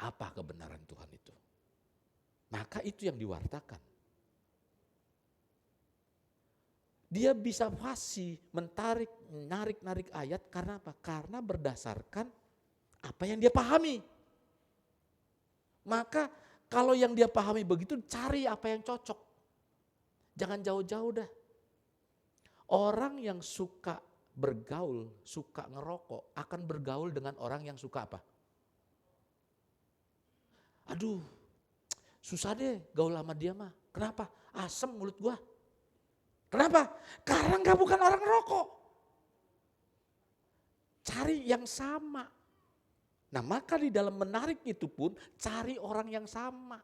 Apa kebenaran Tuhan itu? Maka itu yang diwartakan. Dia bisa fasih, narik ayat karena apa? Karena berdasarkan apa yang dia pahami. Maka kalau yang dia pahami begitu, cari apa yang cocok. Jangan jauh-jauh dah. Orang yang suka bergaul, suka ngerokok, akan bergaul dengan orang yang suka apa? Aduh, susah deh gaul sama dia mah. Kenapa? Asem mulut gua. Kenapa? Karena bukan orang ngerokok. Cari yang sama. Nah, maka di dalam menarik itu pun cari orang yang sama.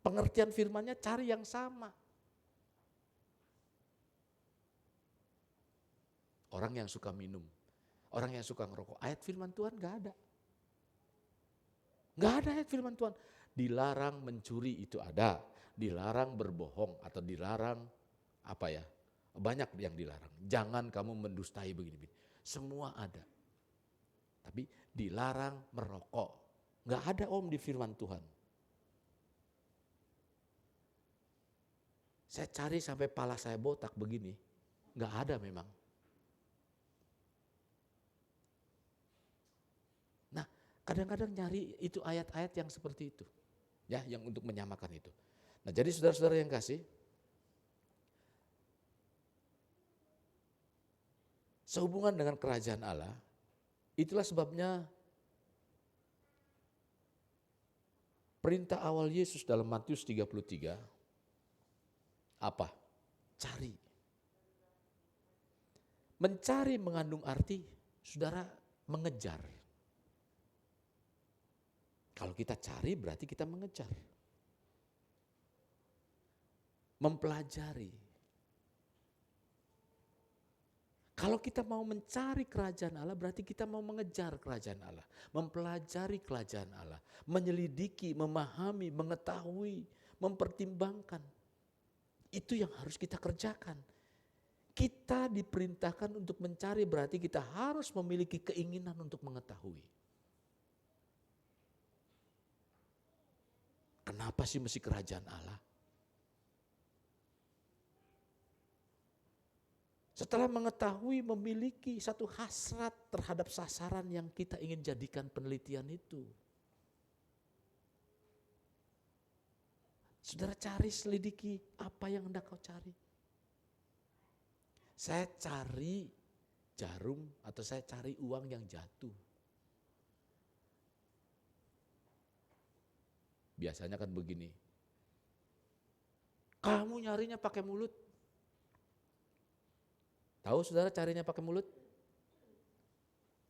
Pengertian firman-Nya cari yang sama. Orang yang suka minum, orang yang suka ngerokok. Ayat firman Tuhan gak ada. Gak ada ayat firman Tuhan. Dilarang mencuri itu ada. Dilarang berbohong atau dilarang apa ya. Banyak yang dilarang. Jangan kamu mendustai begini. Semua ada. Tapi dilarang merokok. Gak ada di firman Tuhan. Saya cari sampai pala saya botak begini. Gak ada memang. Nah, kadang-kadang nyari itu ayat-ayat yang seperti itu. Ya, yang untuk menyamakan itu. Nah, jadi saudara-saudara yang kasih, sehubungan dengan kerajaan Allah, itulah sebabnya perintah awal Yesus dalam Matius 33, apa? Cari. Mencari mengandung arti, saudara, mengejar. Kalau kita cari berarti kita mengejar. Mempelajari. Kalau kita mau mencari kerajaan Allah berarti kita mau mengejar kerajaan Allah. Mempelajari kerajaan Allah. Menyelidiki, memahami, mengetahui, mempertimbangkan. Itu yang harus kita kerjakan. Kita diperintahkan untuk mencari berarti kita harus memiliki keinginan untuk mengetahui. Kenapa sih mesti kerajaan Allah? Setelah mengetahui, memiliki satu hasrat terhadap sasaran yang kita ingin jadikan penelitian itu. Saudara cari, selidiki apa yang hendak kau cari. Saya cari jarum atau saya cari uang yang jatuh. Biasanya kan begini. Kamu nyarinya pakai mulut. Tahu saudara carinya pakai mulut?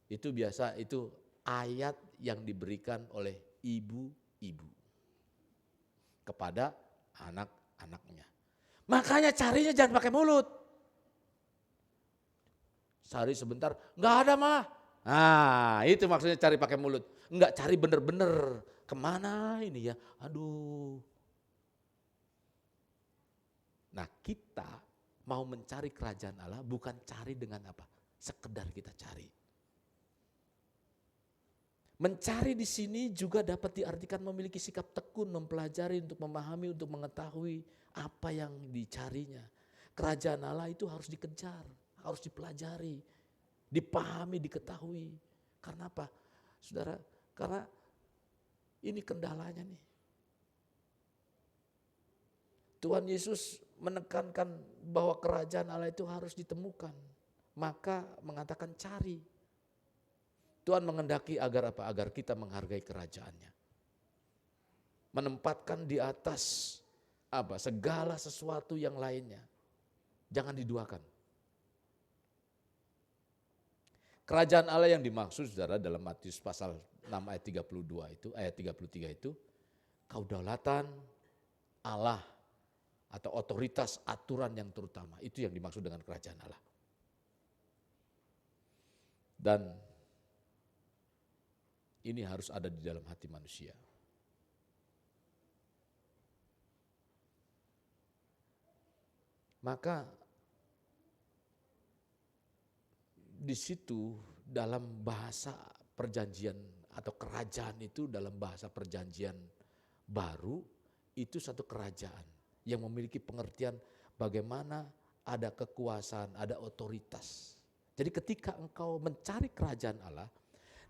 Itu biasa, itu ayat yang diberikan oleh ibu-ibu kepada anak-anaknya. Makanya carinya jangan pakai mulut. Cari sebentar, nggak ada mah. Nah itu maksudnya cari pakai mulut. Nggak cari bener-bener. Kemana ini ya? Aduh. Nah kita mau mencari kerajaan Allah bukan cari dengan apa? Sekedar kita cari. Mencari di sini juga dapat diartikan memiliki sikap tekun, mempelajari untuk memahami, untuk mengetahui apa yang dicarinya. Kerajaan Allah itu harus dikejar, harus dipelajari, dipahami, diketahui. Karena apa? Saudara, karena ini kendalanya nih. Tuhan Yesus menekankan bahwa kerajaan Allah itu harus ditemukan. Maka mengatakan cari. Tuhan mengendaki agar apa? Agar kita menghargai kerajaannya. Menempatkan di atas apa? Segala sesuatu yang lainnya. Jangan diduakan. Kerajaan Allah yang dimaksud saudara dalam Matius pasal 6 ayat 32 itu, ayat 33 itu, kedaulatan Allah atau otoritas aturan yang terutama. Itu yang dimaksud dengan kerajaan Allah. Dan ini harus ada di dalam hati manusia. Maka di situ dalam bahasa perjanjian atau kerajaan itu dalam bahasa perjanjian baru itu satu kerajaan yang memiliki pengertian bagaimana ada kekuasaan, ada otoritas. Jadi ketika engkau mencari kerajaan Allah,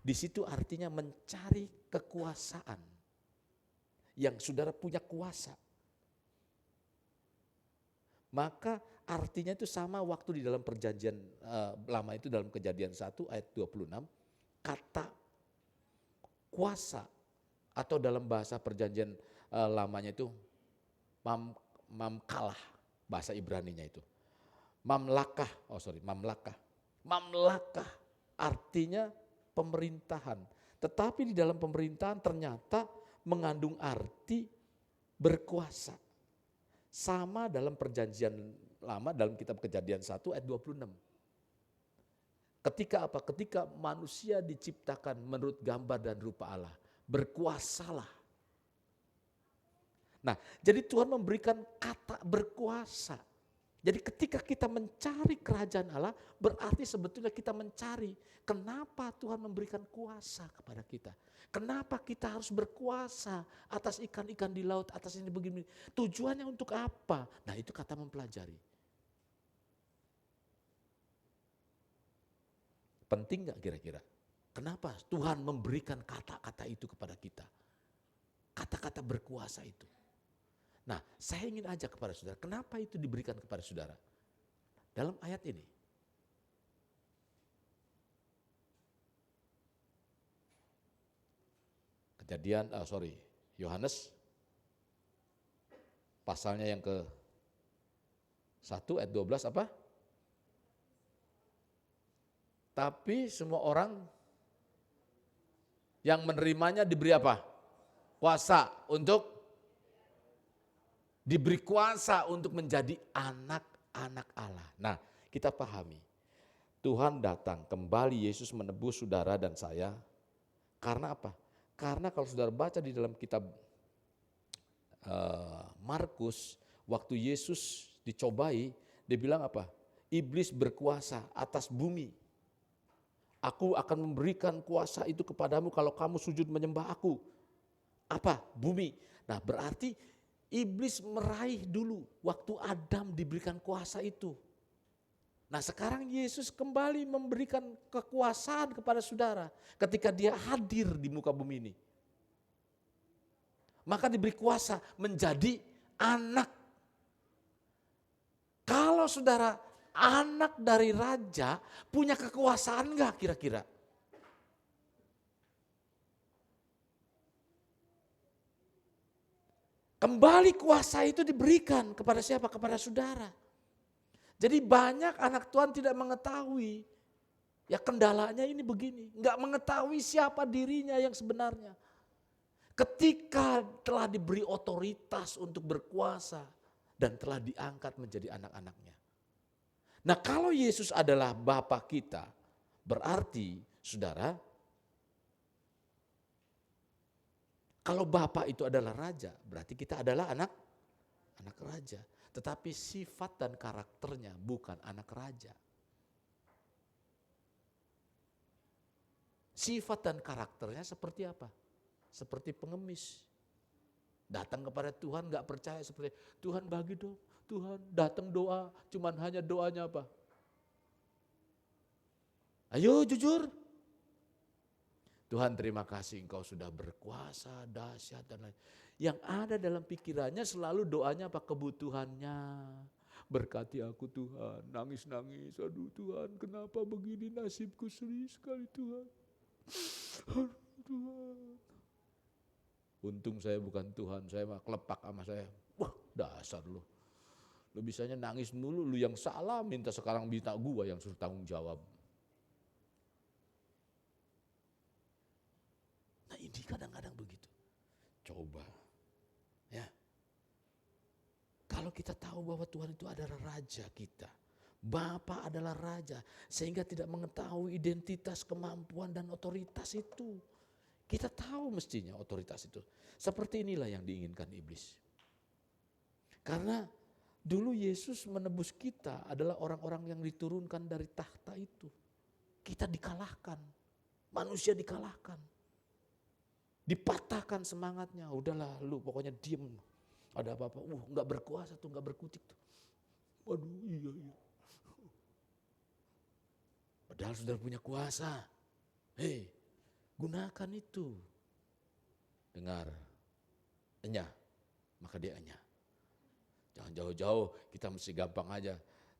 di situ artinya mencari kekuasaan yang saudara punya kuasa. Maka artinya itu sama waktu di dalam perjanjian lama itu dalam Kejadian 1 ayat 26, kata kuasa atau dalam bahasa perjanjian lamanya itu mamkalah, bahasa Ibraninya itu. Mamlakah artinya pemerintahan. Tetapi di dalam pemerintahan ternyata mengandung arti berkuasa. Sama dalam perjanjian lama dalam kitab Kejadian 1 ayat 26. Ketika apa? Ketika manusia diciptakan menurut gambar dan rupa Allah, berkuasalah. Nah, jadi Tuhan memberikan kata berkuasa. Jadi ketika kita mencari kerajaan Allah, berarti sebetulnya kita mencari kenapa Tuhan memberikan kuasa kepada kita. Kenapa kita harus berkuasa atas ikan-ikan di laut, atas ini begini. Tujuannya untuk apa? Nah itu kata mempelajari. Penting gak kira-kira? Kenapa Tuhan memberikan kata-kata itu kepada kita? Kata-kata berkuasa itu. Nah, saya ingin ajak kepada saudara, kenapa itu diberikan kepada saudara? Dalam ayat ini. Yohanes pasalnya yang ke 1 ayat 12 apa? Tapi semua orang yang menerimanya diberi apa? Kuasa untuk diberi kuasa untuk menjadi anak-anak Allah. Nah, kita pahami. Tuhan datang, kembali Yesus menebus saudara dan saya. Karena apa? Karena kalau saudara baca di dalam kitab Markus, waktu Yesus dicobai, dia bilang apa? Iblis berkuasa atas bumi. Aku akan memberikan kuasa itu kepadamu kalau kamu sujud menyembah aku. Apa? Bumi. Nah, berarti iblis meraih dulu waktu Adam diberikan kuasa itu. Nah sekarang Yesus kembali memberikan kekuasaan kepada saudara ketika dia hadir di muka bumi ini. Maka diberi kuasa menjadi anak. Kalau saudara anak dari raja punya kekuasaan enggak kira-kira? Kembali kuasa itu diberikan kepada siapa? Kepada saudara. Jadi banyak anak Tuhan tidak mengetahui. Ya kendalanya ini begini. Enggak mengetahui siapa dirinya yang sebenarnya. Ketika telah diberi otoritas untuk berkuasa. Dan telah diangkat menjadi anak-anaknya. Nah kalau Yesus adalah Bapa kita. Berarti saudara. Kalau Bapa itu adalah raja, berarti kita adalah anak raja. Tetapi sifat dan karakternya bukan anak raja. Sifat dan karakternya seperti apa? Seperti pengemis. Datang kepada Tuhan gak percaya seperti, Tuhan bagi dong, Tuhan datang doa, cuman hanya doanya apa? Ayo jujur. Tuhan terima kasih engkau sudah berkuasa, dahsyat dan lain. Yang ada dalam pikirannya selalu doanya apa? Kebutuhannya. Berkati aku Tuhan, nangis-nangis. Aduh Tuhan kenapa begini nasibku sedih sekali Tuhan. Aduh Tuhan. Untung saya bukan Tuhan, saya mah kelepak sama saya. Wah dasar lu. Lu bisanya nangis dulu, lu yang salah minta sekarang minta gua yang suruh tanggung jawab. Ini kadang-kadang begitu. Coba. Ya. Kalau kita tahu bahwa Tuhan itu adalah raja kita. Bapa adalah raja. Sehingga tidak mengetahui identitas, kemampuan dan otoritas itu. Kita tahu mestinya otoritas itu. Seperti inilah yang diinginkan iblis. Karena dulu Yesus menebus kita adalah orang-orang yang diturunkan dari tahta itu. Kita dikalahkan. Manusia dikalahkan. Dipatahkan semangatnya, udahlah lu pokoknya diem. Ada apa-apa, enggak berkuasa tuh, enggak berkutik tuh. Waduh, iya. Padahal saudara punya kuasa. Hei, gunakan itu. Dengar, enyah, maka dia enyah. Jangan jauh-jauh, kita mesti gampang aja.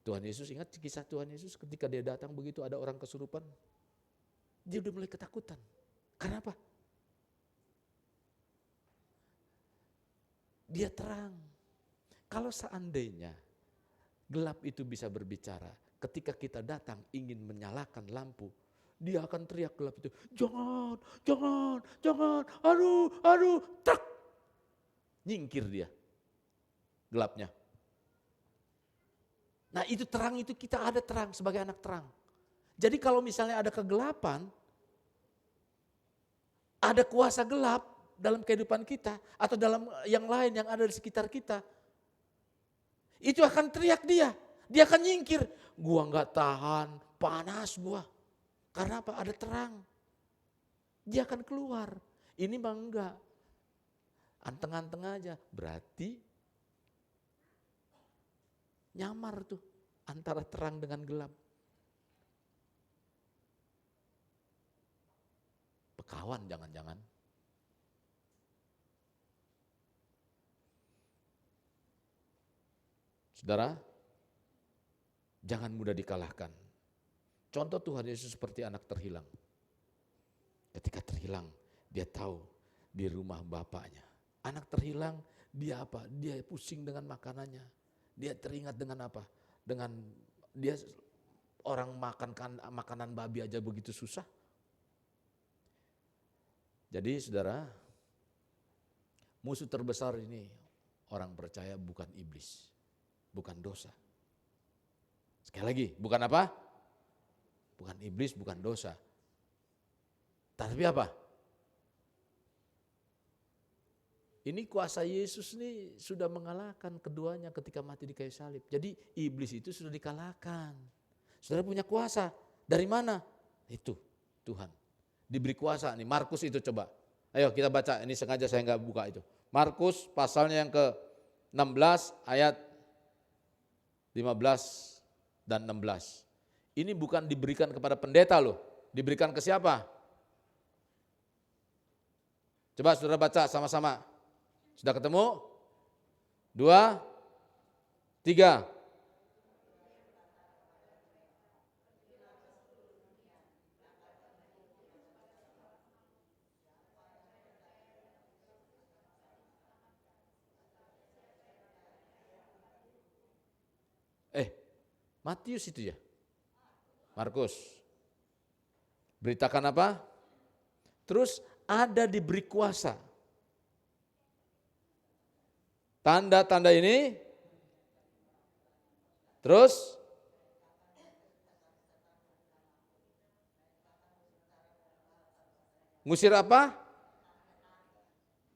Tuhan Yesus, ingat kisah Tuhan Yesus ketika dia datang begitu ada orang kesurupan. Dia udah mulai ketakutan. Kenapa? Dia terang. Kalau seandainya gelap itu bisa berbicara, ketika kita datang ingin menyalakan lampu, dia akan teriak gelap itu, jangan, jangan, jangan, aduh, truk. Nyingkir dia, gelapnya. Nah itu terang itu kita ada terang sebagai anak terang. Jadi kalau misalnya ada kegelapan, ada kuasa gelap dalam kehidupan kita, atau dalam yang lain yang ada di sekitar kita, itu akan teriak dia akan nyingkir. Gua gak tahan, panas gua. Karena apa? Ada terang. Dia akan keluar. Ini mah enggak. Anteng-anteng aja. Berarti nyamar tuh antara terang dengan gelap. Pekawan jangan-jangan. Saudara, jangan mudah dikalahkan. Contoh Tuhan Yesus seperti anak terhilang. Ketika terhilang, dia tahu di rumah bapaknya. Anak terhilang, dia apa? Dia pusing dengan makanannya. Dia teringat dengan apa? Dengan dia orang makan makanan babi aja begitu susah. Jadi saudara, musuh terbesar ini orang percaya bukan iblis. Bukan dosa. Sekali lagi, bukan apa? Bukan iblis, bukan dosa. Tapi apa? Ini kuasa Yesus nih sudah mengalahkan keduanya ketika mati di kayu salib. Jadi iblis itu sudah dikalahkan. Saudara punya kuasa. Dari mana? Itu Tuhan. Diberi kuasa nih, Markus itu coba. Ayo kita baca, ini sengaja saya nggak buka itu. Markus pasalnya yang ke-16 ayat 15 dan 16. Ini bukan diberikan kepada pendeta loh. Diberikan ke siapa? Coba saudara baca sama-sama. Sudah ketemu? 2, 3. Matius itu ya? Markus. Beritakan apa? Terus ada diberi kuasa. Tanda-tanda ini. Terus ngusir apa?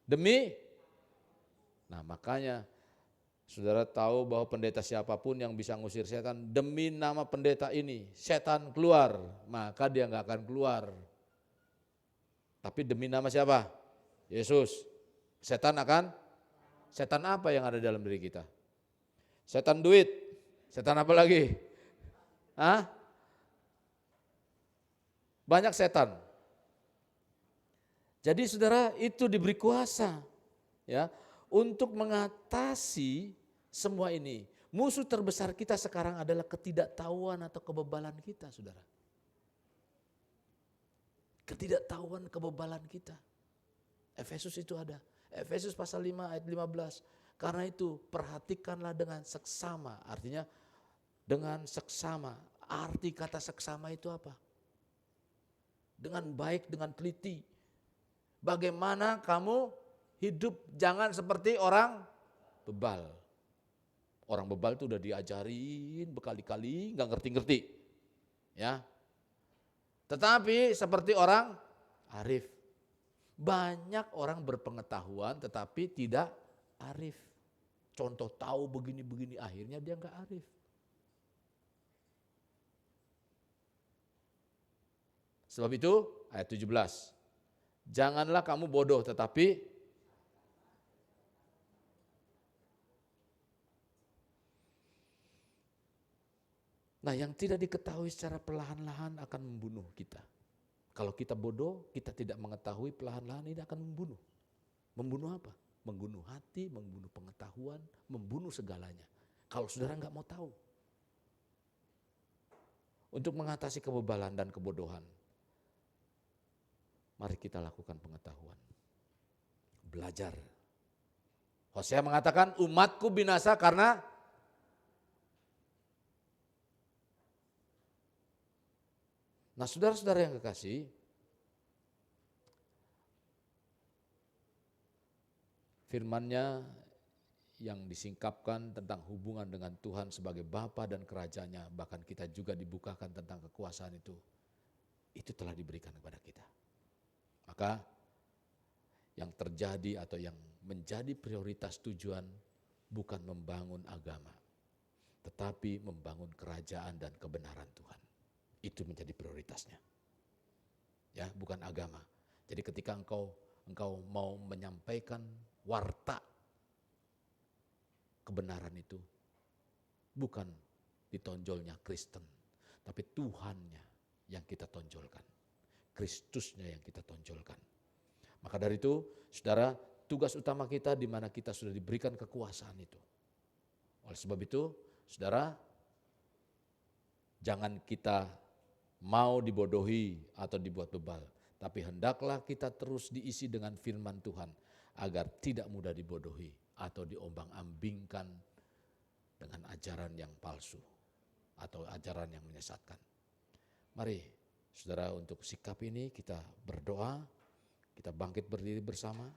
Demi. Nah makanya saudara tahu bahwa pendeta siapapun yang bisa ngusir setan, demi nama pendeta ini, setan keluar, maka dia nggak akan keluar. Tapi demi nama siapa? Yesus. Setan apa yang ada dalam diri kita? Setan duit, setan apa lagi? Hah? Banyak setan. Jadi saudara itu diberi kuasa ya untuk mengatasi semua ini. Musuh terbesar kita sekarang adalah ketidaktahuan atau kebebalan kita, saudara. Ketidaktahuan, kebebalan kita. Efesus itu ada. Efesus pasal 5 ayat 15. Karena itu perhatikanlah dengan seksama. Artinya dengan seksama. Arti kata seksama itu apa? Dengan baik, dengan teliti. Bagaimana kamu hidup, jangan seperti orang bebal. Orang bebal itu udah diajarin berkali-kali, nggak ngerti-ngerti, ya. Tetapi seperti orang arif. Banyak orang berpengetahuan tetapi tidak arif. Contoh tahu begini-begini, akhirnya dia nggak arif. Sebab itu ayat 17. Janganlah kamu bodoh tetapi Nah, yang tidak diketahui secara perlahan-lahan akan membunuh kita. Kalau kita bodoh, kita tidak mengetahui, perlahan-lahan ini akan membunuh. Membunuh apa? Membunuh hati, membunuh pengetahuan, membunuh segalanya. Kalau saudara nggak mau tahu. Untuk mengatasi kebebalan dan kebodohan, mari kita lakukan pengetahuan. Belajar. Hosea mengatakan umatku binasa karena nah saudara-saudara yang kekasih, firman-Nya yang disingkapkan tentang hubungan dengan Tuhan sebagai Bapa dan kerajaannya, bahkan kita juga dibukakan tentang kekuasaan itu telah diberikan kepada kita. Maka yang terjadi atau yang menjadi prioritas tujuan bukan membangun agama, tetapi membangun kerajaan dan kebenaran Tuhan. Itu menjadi prioritasnya. Ya, bukan agama. Jadi ketika engkau mau menyampaikan warta kebenaran itu, bukan ditonjolnya Kristen, tapi Tuhannya yang kita tonjolkan. Kristusnya yang kita tonjolkan. Maka dari itu, saudara, tugas utama kita di mana kita sudah diberikan kekuasaan itu. Oleh sebab itu, saudara, jangan kita mau dibodohi atau dibuat bebal, tapi hendaklah kita terus diisi dengan firman Tuhan agar tidak mudah dibodohi atau diombang-ambingkan dengan ajaran yang palsu atau ajaran yang menyesatkan. Mari saudara, untuk sikap ini kita berdoa, kita bangkit berdiri bersama.